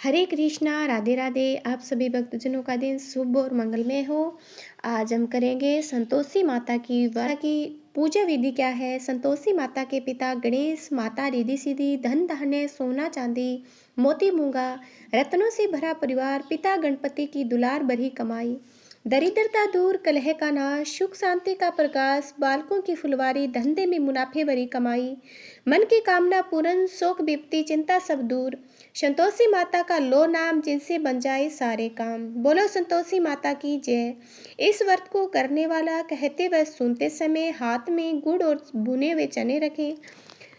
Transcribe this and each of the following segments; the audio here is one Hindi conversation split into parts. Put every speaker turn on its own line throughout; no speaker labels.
हरे कृष्णा, राधे राधे। आप सभी भक्तजनों का दिन शुभ और मंगलमय हो। आज हम करेंगे संतोषी माता की पूजा विधि क्या है। संतोषी माता के पिता गणेश, माता रिद्धि सिद्धि, धन धान्य, सोना चांदी, मोती मूंगा, रत्नों से भरा परिवार, पिता गणपति की दुलार भरी कमाई, दरिद्रता दूर, कलह का नाश, सुख शांति का प्रकाश, बालकों की फुलवारी, धंधे में मुनाफे भरी कमाई, मन की कामना पूर्ण, शोक विपत्ति चिंता सब दूर। संतोषी माता का लो नाम, जिनसे बन जाए सारे काम। बोलो संतोषी माता की जय। इस व्रत को करने वाला कहते व सुनते समय हाथ में गुड़ और भुने हुए चने रखें।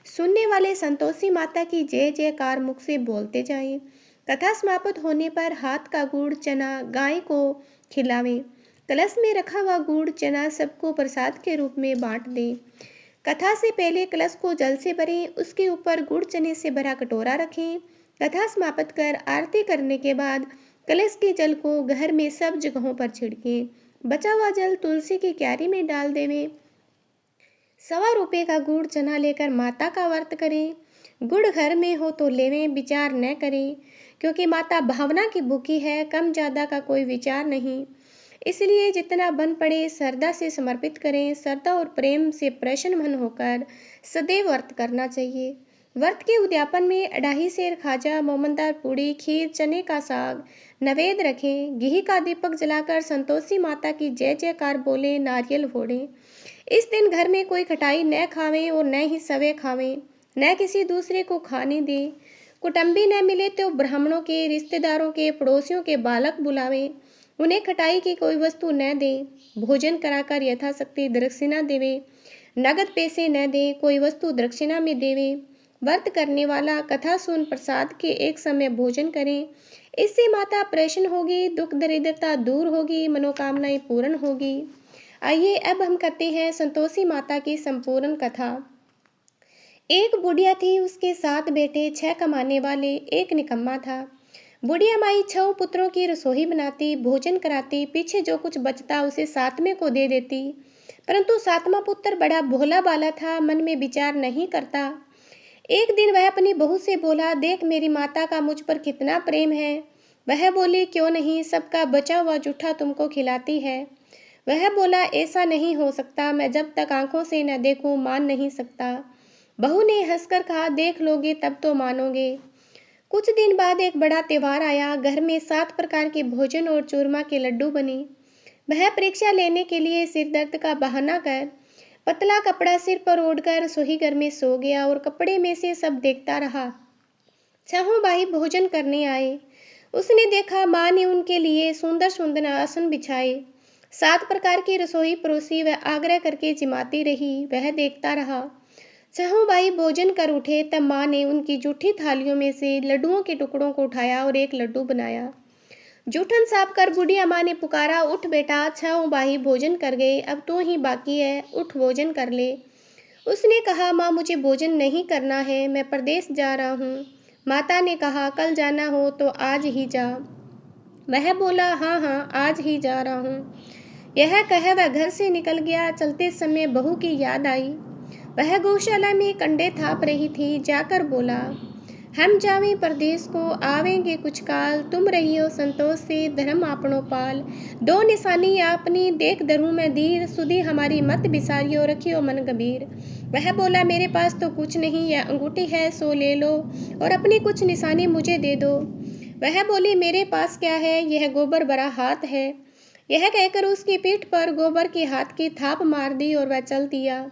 सुनने वाले संतोषी माता की जय जयकार मुख से बोलते जाएं। कथा समाप्त होने पर हाथ का गुड़ चना गाय को खिलावें। कलश में रखा हुआ गुड़ चना सबको प्रसाद के रूप में बांट दें। कथा से पहले कलश को जल से भरें, उसके ऊपर गुड़ चने से भरा कटोरा रखें। कथा समाप्त कर आरती करने के बाद कलश के जल को घर में सब जगहों पर छिड़कें। बचा हुआ जल तुलसी की क्यारी में डाल देवें। 1.25 का गुड़ चना लेकर माता का व्रत करें। गुड़ घर में हो तो लेवें, विचार न करें, क्योंकि माता भावना की भूखी है, कम ज़्यादा का कोई विचार नहीं। इसलिए जितना बन पड़े श्रद्धा से समर्पित करें। श्रद्धा और प्रेम से प्रसन्न मन होकर सदैव व्रत करना चाहिए। व्रत के उद्यापन में अढ़ाई सेर खाजा, मोमनदार पूड़ी, खीर, चने का साग नैवेद्य रखें। घी का दीपक जलाकर संतोषी माता की जय जयकार बोलें, नारियल फोड़ें। इस दिन घर में कोई खटाई न खावें और न ही सवे खावें, न किसी दूसरे को खाने दें। कुटुंबी न मिले तो ब्राह्मणों के, रिश्तेदारों के, पड़ोसियों के बालक बुलावें। उन्हें खटाई की कोई वस्तु न दें। भोजन कराकर यथाशक्ति दक्षिणा देवें। नगद पैसे न दें, कोई वस्तु दक्षिणा में देवें। व्रत करने वाला कथा सुन प्रसाद के एक समय भोजन करें। इससे माता प्रसन्न होगी, दुख दरिद्रता दूर होगी, मनोकामनाएं पूर्ण होगी। आइए अब हम करते हैं संतोषी माता की संपूर्ण कथा। एक बुढ़िया थी, उसके 7 बेटे, 6 कमाने वाले, एक निकम्मा था। बुढ़िया माई 6 पुत्रों की रसोई बनाती, भोजन कराती, पीछे जो कुछ बचता उसे 7वें को दे देती। परंतु 7वां पुत्र बड़ा भोला बाला था, मन में विचार नहीं करता। एक दिन वह अपनी बहू से बोला, देख मेरी माता का मुझ पर कितना प्रेम है। वह बोली, क्यों नहीं, सबका बचा हुआ जूठा तुमको खिलाती है। वह बोला, ऐसा नहीं हो सकता, मैं जब तक आंखों से न देखूं मान नहीं सकता। बहू ने हंसकर कहा, देख लोगे तब तो मानोगे। कुछ दिन बाद एक बड़ा त्योहार आया। घर में 7 प्रकार के भोजन और चूरमा के लड्डू बने। वह परीक्षा लेने के लिए सिर दर्द का बहाना कर पतला कपड़ा सिर पर ओढ़कर रसोई घर में सो गया और कपड़े में से सब देखता रहा। 6 भाई भोजन करने आए। उसने देखा माँ ने उनके लिए सुंदर सुंदर आसन बिछाए, 7 प्रकार की रसोई परोसी, वह आग्रह करके जिमाती रही। वह देखता रहा। 6 भाई भोजन कर उठे, तब माँ ने उनकी जूठी थालियों में से लड्डुओं के टुकड़ों को उठाया और एक लड्डू बनाया। जूठन साफ कर बुढ़िया माँ ने पुकारा, उठ बेटा, 6 भाई भोजन कर गए, अब तू ही बाकी है, उठ भोजन कर ले। उसने कहा, माँ मुझे भोजन नहीं करना है, मैं परदेश जा रहा हूँ। माता ने कहा, कल जाना हो तो आज ही जा। वह बोला, हाँ हाँ आज ही जा रहा हूँ। यह कह वह घर से निकल गया। चलते समय बहू की याद आई। वह गौशाला में कंडे थाप रही थी। जाकर बोला, हम जावें परदेश को, आवेंगे कुछ काल, तुम रहियो संतोष से, धर्म आपनो पाल। 2 निशानी आपनी, देख धरूं मैं धीर, सुधी हमारी मत बिसारियो, रखियो मन गंभीर। वह बोला, मेरे पास तो कुछ नहीं, यह अंगूठी है सो ले लो, और अपनी कुछ निशानी मुझे दे दो। वह बोली, मेरे पास क्या है, यह गोबर भरा हाथ है। यह कहकर उसकी पीठ पर गोबर के हाथ की थाप मार दी और वह चल दिया।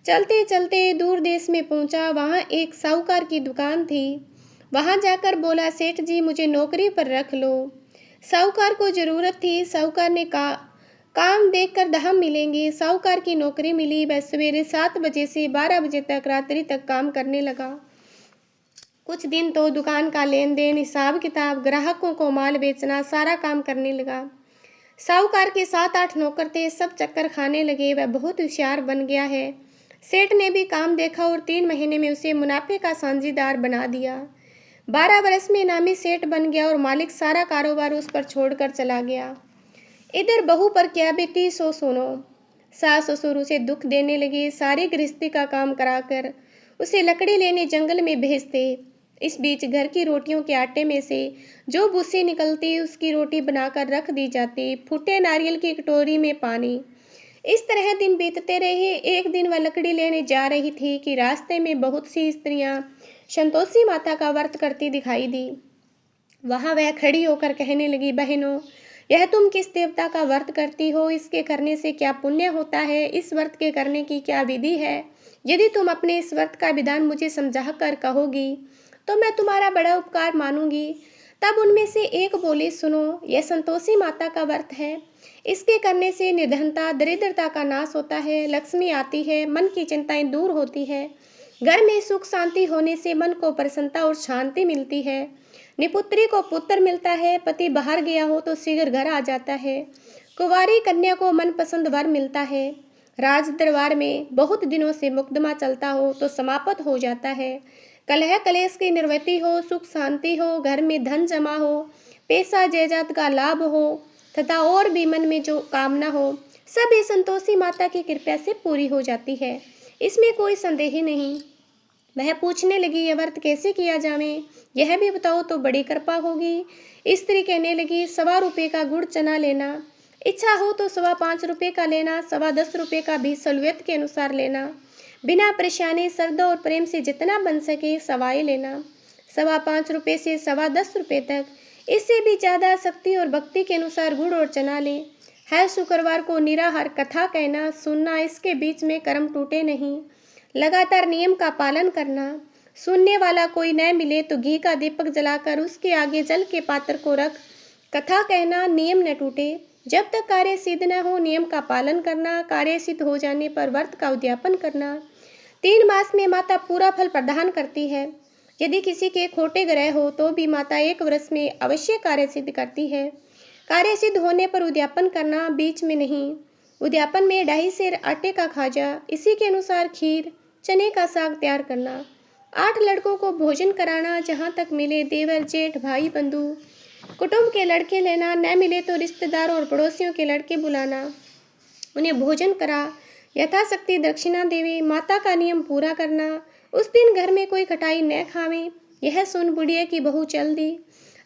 चलते चलते दूर देश में पहुंचा। वहां एक साहूकार की दुकान थी। वहां जाकर बोला, सेठ जी मुझे नौकरी पर रख लो। साहूकार को जरूरत थी। साहूकार ने कहा, काम देखकर दाम मिलेंगे। साहूकार की नौकरी मिली। वह सवेरे 7 बजे से 12 बजे तक रात्रि तक काम करने लगा। कुछ दिन तो दुकान का लेन देन, हिसाब किताब, ग्राहकों को माल बेचना, सारा काम करने लगा। साहूकार के 7-8 नौकर थे, सब चक्कर खाने लगे। वह बहुत होशियार बन गया है। सेठ ने भी काम देखा और 3 महीने में उसे मुनाफे का साझीदार बना दिया। 12 वर्ष में नामी सेठ बन गया और मालिक सारा कारोबार उस पर छोड़कर चला गया। इधर बहू पर क्या बीती सो सुनो। सास ससुर उसे दुख देने लगे। सारी गृहस्थी का काम कराकर उसे लकड़ी लेने जंगल में भेजते। इस बीच घर की रोटियों के आटे में से जो भूसी निकलती उसकी रोटी बनाकर रख दी जाती, फूटे नारियल की कटोरी में पानी। इस तरह दिन बीतते रहे। एक दिन वह लकड़ी लेने जा रही थी कि रास्ते में बहुत सी स्त्रियां संतोषी माता का व्रत करती दिखाई दी। वहां वह खड़ी होकर कहने लगी, बहनों, यह तुम किस देवता का व्रत करती हो? इसके करने से क्या पुण्य होता है? इस व्रत के करने की क्या विधि है? यदि तुम अपने इस व्रत का विधान मुझे समझा कर कहोगी तो मैं तुम्हारा बड़ा उपकार मानूंगी। तब उनमें से एक बोली, सुनो, यह संतोषी माता का व्रत है। इसके करने से निर्धनता दरिद्रता का नाश होता है, लक्ष्मी आती है, मन की चिंताएं दूर होती है, घर में सुख शांति होने से मन को प्रसन्नता और शांति मिलती है, निपुत्री को पुत्र मिलता है, पति बाहर गया हो तो शीघ्र घर आ जाता है, कुंवारी कन्या को मनपसंद वर मिलता है, राज दरबार में बहुत दिनों से मुकदमा चलता हो तो समाप्त हो जाता है, कलह कलेश की निवृत्ति हो, सुख शांति हो, घर में धन जमा हो, पैसा जायदाद का लाभ हो तथा और भी मन में जो कामना हो सब ये संतोषी माता की कृपा से पूरी हो जाती है। इसमें कोई संदेह नहीं। वह पूछने लगी, यह व्रत कैसे किया जावे? यह भी बताओ तो बड़ी कृपा होगी। स्त्री कहने लगी, 1.25 रुपये का गुड़ चना लेना, इच्छा हो तो 5.25 रुपये का लेना, 10.25 रुपये का भी सलूयत के अनुसार लेना, बिना परेशानी श्रद्धा और प्रेम से जितना बन सके सवाई लेना, 5.25 रुपये से 10.25 रुपये तक, इससे भी ज़्यादा शक्ति और भक्ति के अनुसार गुड़ और चना लें। हर शुक्रवार को निराहार कथा कहना सुनना, इसके बीच में कर्म टूटे नहीं, लगातार नियम का पालन करना, सुनने वाला कोई न मिले तो घी का दीपक जलाकर उसके आगे जल के पात्र को रख कथा कहना, नियम न टूटे, जब तक कार्य सिद्ध न हो नियम का पालन करना, कार्य सिद्ध हो जाने पर व्रत का उद्यापन करना। 3 मास में माता पूरा फल प्रदान करती है। यदि किसी के खोटे ग्रह हो तो भी माता 1 वर्ष में अवश्य कार्य सिद्ध करती है। कार्य सिद्ध होने पर उद्यापन करना, बीच में नहीं। उद्यापन में 2.5 सेर आटे का खाजा, इसी के अनुसार खीर चने का साग तैयार करना, 8 लड़कों को भोजन कराना, जहाँ तक मिले देवर जेठ भाई बंधु कुटुंब के लड़के लेना, न मिले तो रिश्तेदार और पड़ोसियों के लड़के बुलाना, उन्हें भोजन करा, यथाशक्ति दक्षिणा देवे, माता का नियम पूरा करना, उस दिन घर में कोई खटाई न खावे। यह सुन बुढ़िया की बहू चल दी।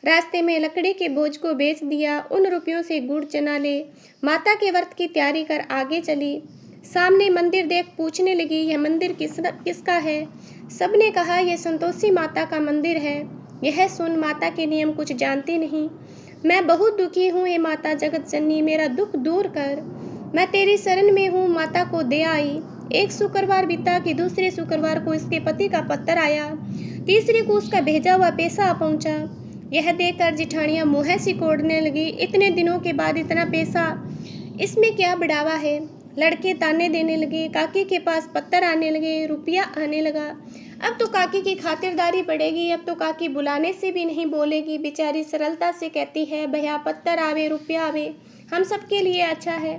रास्ते में लकड़ी के बोझ को बेच दिया, उन रुपयों से गुड़ चना ले माता के व्रत की तैयारी कर आगे चली। सामने मंदिर देख पूछने लगी, यह मंदिर किसका है? सबने कहा, यह संतोषी माता का मंदिर है। यह सुन माता के नियम कुछ जानती नहीं। मैं बहुत दुखी हूँ, हे माता जगत जननी, मेरा दुख दूर कर। मैं तेरी शरण में हूँ, माता को दे आई। एक शुक्रवार बीता कि दूसरे शुक्रवार को इसके पति का पत्र आया, तीसरे को उसका भेजा हुआ पैसा पहुंचा। यह देखकर जिठानियां मुँह सिकोड़ने लगी, इतने दिनों के बाद इतना पैसा, इसमें क्या बढ़ावा है? लड़के ताने देने लगे, काकी के पास पत्थर आने लगे, रुपया आने लगा। अब तो काकी की खातिरदारी बढ़ेगी, अब तो काकी बुलाने से भी नहीं बोलेगी। बेचारी सरलता से कहती है, भैया पत्थर आवे रुपया आवे, हम सबके लिए अच्छा है।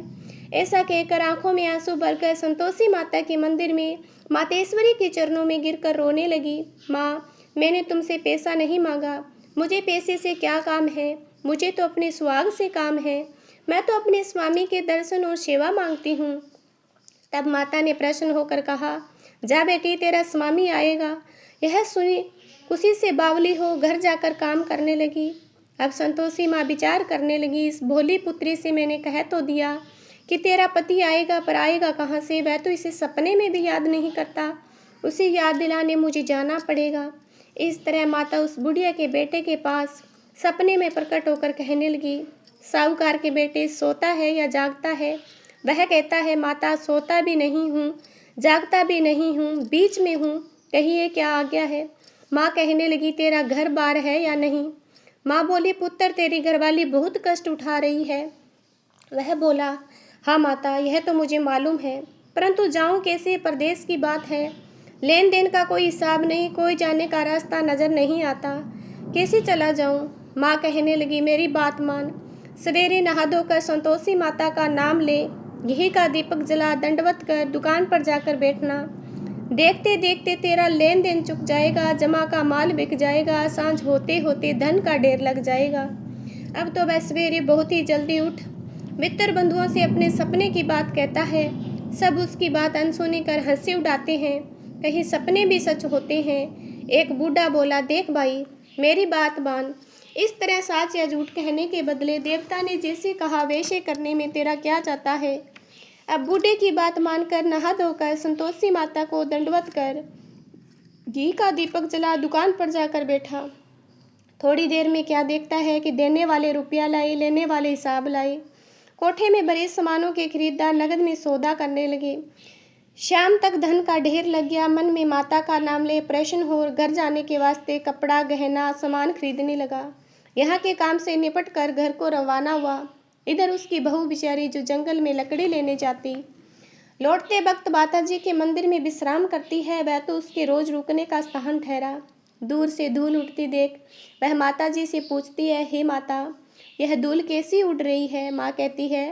ऐसा कहकर आंखों में आंसू भरकर संतोषी माता के मंदिर में मातेश्वरी के चरणों में गिरकर रोने लगी। माँ, मैंने तुमसे पैसा नहीं मांगा, मुझे पैसे से क्या काम है? मुझे तो अपने सुहाग से काम है। मैं तो अपने स्वामी के दर्शन और सेवा मांगती हूँ। तब माता ने प्रसन्न होकर कहा, जा बेटी, तेरा स्वामी आएगा। यह सुनी खुशी से बावली हो घर जाकर काम करने लगी। अब संतोषी माँ विचार करने लगी, इस भोली पुत्री से मैंने कह तो दिया कि तेरा पति आएगा, पर आएगा कहाँ से? वह तो इसे सपने में भी याद नहीं करता, उसे याद दिलाने मुझे जाना पड़ेगा। इस तरह माता उस बुढ़िया के बेटे के पास सपने में प्रकट होकर कहने लगी, साहूकार के बेटे, सोता है या जागता है? वह कहता है, माता सोता भी नहीं हूँ, जागता भी नहीं हूँ, बीच में हूँ, कहिए क्या आज्ञा है? माँ कहने लगी, तेरा घर बार है या नहीं? माँ बोली, पुत्र, तेरी घरवाली बहुत कष्ट उठा रही है। वह बोला, हाँ माता, यह तो मुझे मालूम है, परंतु जाऊँ कैसे? परदेश की बात है, लेन देन का कोई हिसाब नहीं, कोई जाने का रास्ता नजर नहीं आता, कैसे चला जाऊँ? माँ कहने लगी, मेरी बात मान, सवेरे नहा धोकर संतोषी माता का नाम ले, घी का दीपक जला, दंडवत कर दुकान पर जाकर बैठना। देखते देखते तेरा लेन देन चुक जाएगा, जमा का माल बिक जाएगा, सांझ होते होते धन का ढेर लग जाएगा। अब तो वह सवेरे बहुत ही जल्दी उठ मित्र बंधुओं से अपने सपने की बात कहता है। सब उसकी बात अनसुनी कर हंसी उड़ाते हैं, कहीं सपने भी सच होते हैं। एक बूढ़ा बोला, देख भाई, मेरी बात मान। इस तरह सच या झूठ कहने के बदले देवता ने जैसे कहा वैसे करने में तेरा क्या जाता है। अब बूढ़े की बात मानकर नहा धोकर संतोषी माता को दंडवत कर घी का दीपक जला दुकान पर जाकर बैठा। थोड़ी देर में क्या देखता है कि देने वाले रुपया लाए, लेने वाले हिसाब लाए। कोठे में भरे सामानों के खरीदार नगद में सौदा करने लगे। शाम तक धन का ढेर लग गया। मन में माता का नाम ले प्रसन्न हो घर जाने के वास्ते कपड़ा गहना सामान खरीदने लगा। यहाँ के काम से निपट कर घर को रवाना हुआ। इधर उसकी बहू बिचारी जो जंगल में लकड़ी लेने जाती, लौटते वक्त माताजी के मंदिर में विश्राम करती है, वह तो उसके रोज रुकने का स्थान ठहरा। दूर से धूल उड़ती देख वह माताजी से पूछती है, हे माता, यह धूल कैसी उड़ रही है। माँ कहती है,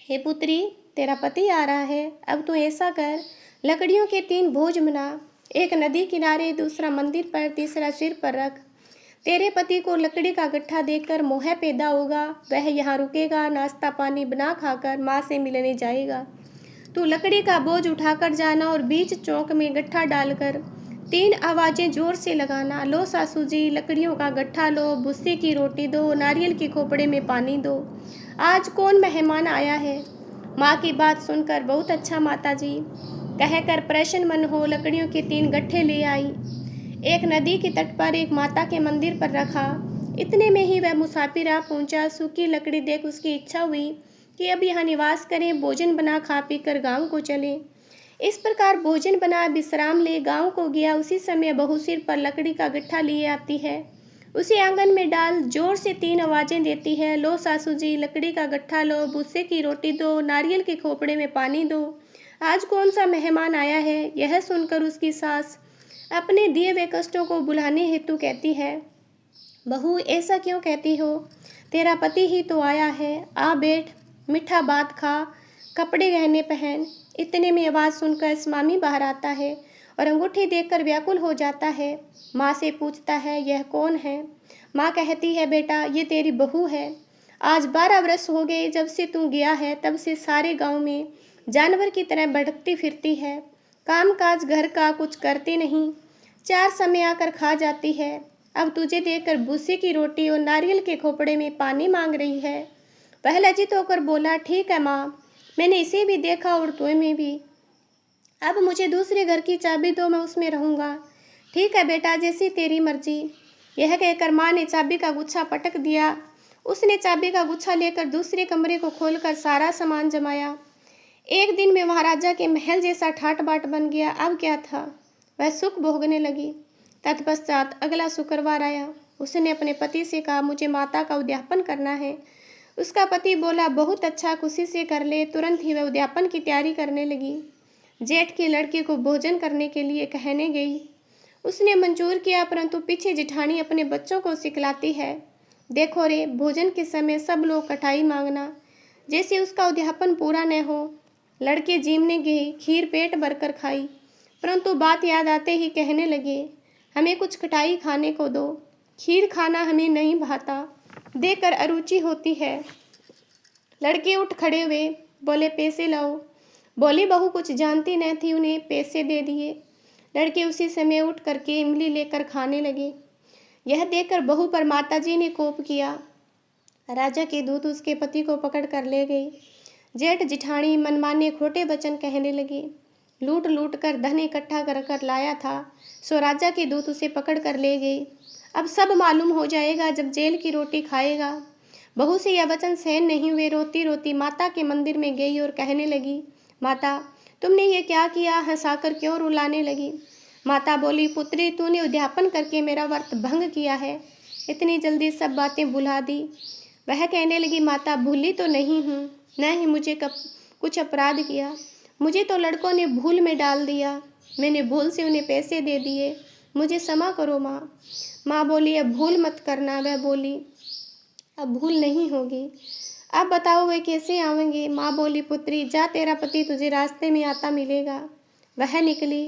हे पुत्री, तेरा पति आ रहा है। अब तू ऐसा कर, लकड़ियों के 3 भोज बना, एक नदी किनारे, दूसरा मंदिर पर, तीसरा सिर पर रख। तेरे पति को लकड़ी का गट्ठा देखकर मोह पैदा होगा, वह यहाँ रुकेगा, नाश्ता पानी बना खाकर माँ से मिलने जाएगा। तू लकड़ी का बोझ उठाकर जाना और बीच चौक में गट्ठा डालकर 3 आवाज़ें जोर से लगाना, लो सासू जी, लकड़ियों का गट्ठा लो, भुस्से की रोटी दो, नारियल के खोपड़े में पानी दो, आज कौन मेहमान आया है। माँ की बात सुनकर बहुत अच्छा माताजी कहकर प्रसन्न मन हो लकड़ियों के 3 गट्ठे ले आई। एक नदी के तट पर एक माता के मंदिर पर रखा। इतने में ही वह मुसाफिर आ पहुंचा। सूखी लकड़ी देख उसकी इच्छा हुई कि अब यहाँ निवास करें, भोजन बना खा पी कर गाँव को चले। इस प्रकार भोजन बना विश्राम ले गांव को गया। उसी समय बहू सिर पर लकड़ी का गट्ठा लिए आती है। उसे आंगन में डाल जोर से 3 आवाज़ें देती है, लो सासू जी, लकड़ी का गट्ठा लो, भुस्से की रोटी दो, नारियल के खोपड़े में पानी दो, आज कौन सा मेहमान आया है। यह सुनकर उसकी सास अपने दिए हुए कष्टों को भुलाने हेतु कहती है, बहू ऐसा क्यों कहती हो, तेरा पति ही तो आया है, आ बैठ, मीठा बात खा, कपड़े गहने पहन। इतने में आवाज़ सुनकर स्वामी बाहर आता है और अंगूठी देखकर व्याकुल हो जाता है। माँ से पूछता है, यह कौन है। माँ कहती है, बेटा, ये तेरी बहू है। आज 12 वर्ष हो गए जब से तू गया है, तब से सारे गांव में जानवर की तरह भटकती फिरती है, काम काज घर का कुछ करती नहीं, 4 समय आकर खा जाती है। अब तुझे देखकर भूसे की रोटी और नारियल के खोपड़े में पानी मांग रही है। वह लज्जित होकर बोला, ठीक है माँ, मैंने इसे भी देखा और तुम्हें भी। अब मुझे दूसरे घर की चाबी दो, मैं उसमें रहूँगा। ठीक है बेटा, जैसी तेरी मर्जी। यह कहकर माँ ने चाबी का गुच्छा पटक दिया। उसने चाबी का गुच्छा लेकर दूसरे कमरे को खोलकर सारा सामान जमाया। एक दिन में महाराजा के महल जैसा ठाट बाट बन गया। अब क्या था, वह सुख भोगने लगी। तत्पश्चात अगला शुक्रवार आया। उसने अपने पति से कहा, मुझे माता का उद्यापन करना है। उसका पति बोला, बहुत अच्छा, खुशी से कर ले। तुरंत ही वह उद्यापन की तैयारी करने लगी। जेठ की लड़की को भोजन करने के लिए कहने गई। उसने मंजूर किया, परंतु पीछे जिठानी अपने बच्चों को सिखलाती है, देखो रे, भोजन के समय सब लोग कटाई मांगना, जैसे उसका उद्यापन पूरा न हो। लड़के जीमने गए, खीर पेट भरकर खाई, परंतु बात याद आते ही कहने लगे, हमें कुछ खटाई खाने को दो, खीर खाना हमें नहीं भाता, देकर अरुचि होती है। लड़के उठ खड़े हुए, बोले, पैसे लाओ। बोली बहू कुछ जानती न थी, उन्हें पैसे दे दिए। लड़के उसी समय उठ करके इमली लेकर खाने लगे। यह देखकर बहू पर माताजी ने कोप किया। राजा के दूत उसके पति को पकड़ कर ले गए। जेठ जिठानी मनमाने खोटे वचन कहने लगे। लूट लूट कर धन इकट्ठा कर कर लाया था, सो राजा के दूत उसे पकड़ कर ले गए। अब सब मालूम हो जाएगा जब जेल की रोटी खाएगा। बहू से यह वचन सहन नहीं हुए। रोती रोती माता के मंदिर में गई और कहने लगी, माता, तुमने ये क्या किया, हंसाकर क्यों रुलाने लगी। माता बोली, पुत्री, तूने उद्यापन करके मेरा व्रत भंग किया है, इतनी जल्दी सब बातें भुला दी। वह कहने लगी, माता, भूली तो नहीं हूँ, न ही मुझे कुछ अपराध किया, मुझे तो लड़कों ने भूल में डाल दिया, मैंने भूल से उन्हें पैसे दे दिए, मुझे क्षमा करो माँ। माँ बोली, अब भूल मत करना। वह बोली, अब भूल नहीं होगी। अब बताओ वे कैसे आवेंगे। माँ बोली, पुत्री, जा, तेरा पति तुझे रास्ते में आता मिलेगा। वह निकली।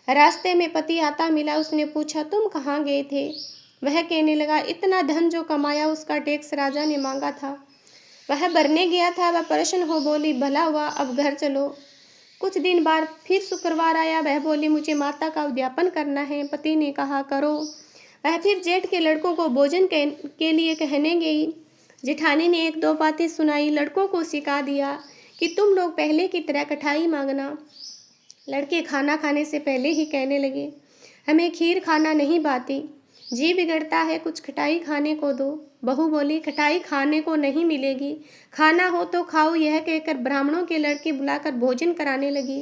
रास्ते में पति आता मिला। उसने पूछा, तुम कहाँ गए थे। वह कहने लगा, इतना धन जो कमाया उसका टैक्स राजा ने मांगा था, वह भरने गया था। वह प्रसन्न हो बोली, भला हुआ, अब घर चलो। कुछ दिन बाद फिर शुक्रवार आया। वह बोली, मुझे माता का उद्यापन करना है। पति ने कहा, करो। वह फिर जेठ के लड़कों को भोजन के लिए कहने गई। जेठानी ने एक दो बातें सुनाई। लड़कों को सिखा दिया कि तुम लोग पहले की तरह कठाई मांगना। लड़के खाना खाने से पहले ही कहने लगे, हमें खीर खाना नहीं भाती, जी बिगड़ता है, कुछ खटाई खाने को दो। बहू बोली, खटाई खाने को नहीं मिलेगी, खाना हो तो खाओ। यह कहकर ब्राह्मणों के लड़के बुलाकर भोजन कराने लगी।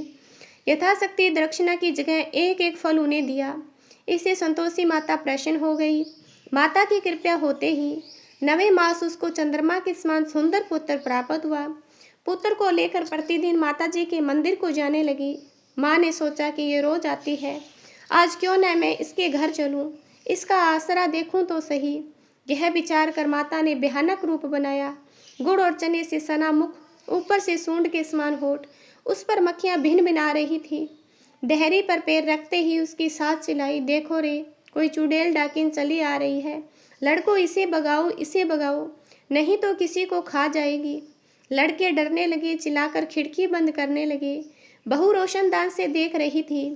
यथाशक्ति दक्षिणा की जगह एक एक फल उन्हें दिया। इससे संतोषी माता प्रसन्न हो गई। माता की कृपा होते ही 9वें मास उसको चंद्रमा के समान सुंदर पुत्र प्राप्त हुआ। पुत्र को लेकर प्रतिदिन माता जी के मंदिर को जाने लगी। माँ ने सोचा कि ये रोज आती है, आज क्यों न मैं इसके घर चलूं, इसका आसरा देखूं तो सही। यह विचार कर माता ने भयानक रूप बनाया। गुड़ और चने से सना मुख, ऊपर से सूंड के समान होठ, उस पर मक्खियां भिन भिना रही थी। देहरी पर पैर रखते ही उसकी साथ चिल्लाई, देखो रे, कोई चुड़ैल डाकिन चली आ रही है। लड़को, इसे भगाओ, इसे भगाओ, नहीं तो किसी को खा जाएगी। लड़के डरने लगे, चिल्लाकर खिड़की बंद करने लगे। बहू रोशनदान से देख रही थी।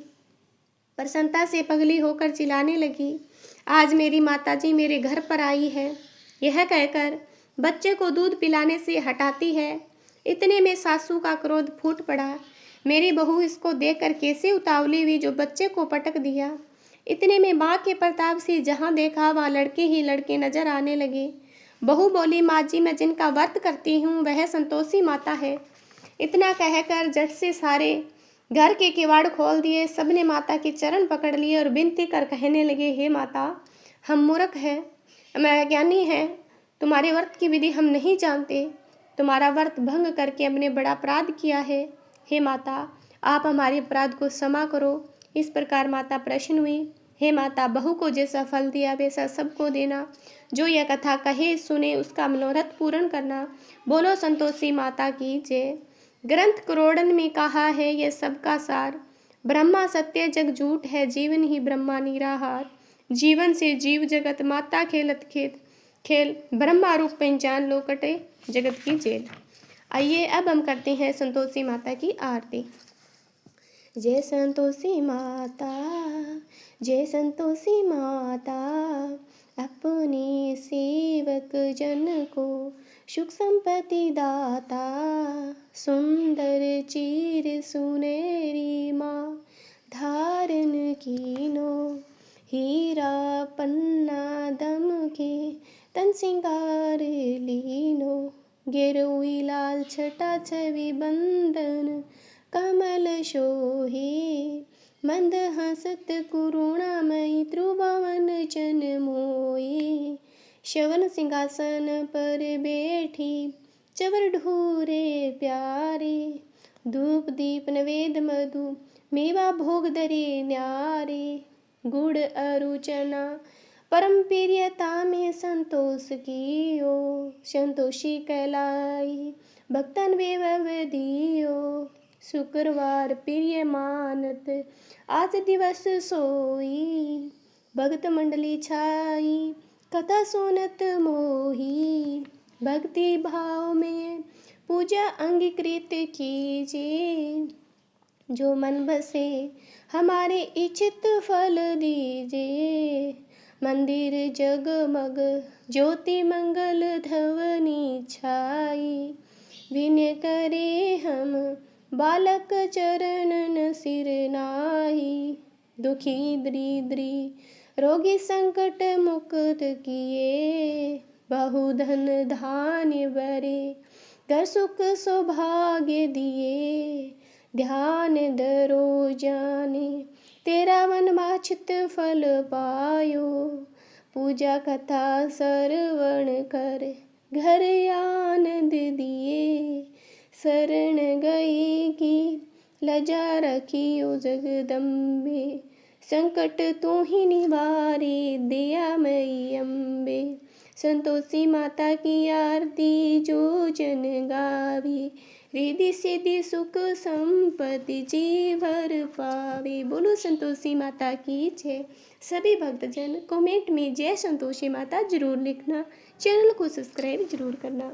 प्रसन्नता से पगली होकर चिल्लाने लगी, आज मेरी माताजी मेरे घर पर आई है। यह कहकर बच्चे को दूध पिलाने से हटाती है। इतने में सासू का क्रोध फूट पड़ा। मेरी बहू इसको देखकर कैसे उतावली हुई जो बच्चे को पटक दिया। इतने में माँ के प्रताप से जहाँ देखा वहाँ लड़के ही लड़के नजर आने लगे। बहू बोली, माँ जी, मैं जिनका व्रत करती हूँ वह संतोषी माता है। इतना कहकर झट से सारे घर के किवाड़ खोल दिए। सबने माता के चरण पकड़ लिए और विनती कर कहने लगे, हे माता, हम मूर्ख हैं, हम अज्ञानी हैं, तुम्हारे व्रत की विधि हम नहीं जानते, तुम्हारा व्रत भंग करके हमने बड़ा अपराध किया है। हे माता, आप हमारे अपराध को क्षमा करो। इस प्रकार माता प्रसन्न हुई। हे माता, बहू को जैसा फल दिया वैसा सबको देना। जो यह कथा कहे सुने उसका मनोरथ पूर्ण करना। बोलो संतोषी माता की जय। ग्रंथ करोड़न में कहा है यह सबका सार, ब्रह्मा सत्य जग झूठ है, जीवन ही ब्रह्मा निराहार। जीवन से जीव जगत, माता खेलत खेत खेल, ब्रह्मा रूप पहचान लो, कटे जगत की जेल। आइए अब हम करते हैं संतोषी माता की आरती। जय संतोषी माता, जय संतोषी माता, अपने सेवक जन को सुख संपत्ति दाता। सुंदर चीर सुनेरी माँ, धारण कीनो, हीरा पन्ना दम के तन सिंगार लीनो। गिरोई लाल छटा छवि बंदन, कमल शोहे, मंद हसत करुणामयी त्रिभुवन जन मोए। श्रवण सिंहासन पर बैठी चवर ढूरे प्यारे, धूप दीप नवेद मधु मेवा भोग धरे न्यारे। गुड़ अरु चना परम प्रियता में संतोष कियो, संतोषी कहलाई भक्तन वैभव दियो। शुक्रवार प्रिय मानत आज दिवस सोई, भक्त मंडली छाई कथा सुनत मोही। भक्ति भाव में पूजा अंगीकृत कीजिए, जो मन बसे हमारे इच्छित फल दीजिए। मंदिर जगमग ज्योति मंगल ध्वनि छाई, विनय करे हम बालक चरणन सिर नाई। दुखी दरिद्री रोगी संकट मुक्त किए, बहुधन धान्य भरे घर सुख सौभाग्य दिए। ध्यान धरो जाने तेरा मन वांछित फल पायो, पूजा कथा श्रवण कर घर आनंद दिए। शरण गई की लजा रखियो जगदम्बे, संकट तू ही निवारे दयामयी अम्बे। संतोषी माता की आरती जो जन गावे, रिद्धि सिद्धि सुख संपत्ति जी भर पावे। बोलो संतोषी माता की जय। सभी भक्तजन कमेंट में जय संतोषी माता जरूर लिखना, चैनल को सब्सक्राइब जरूर करना।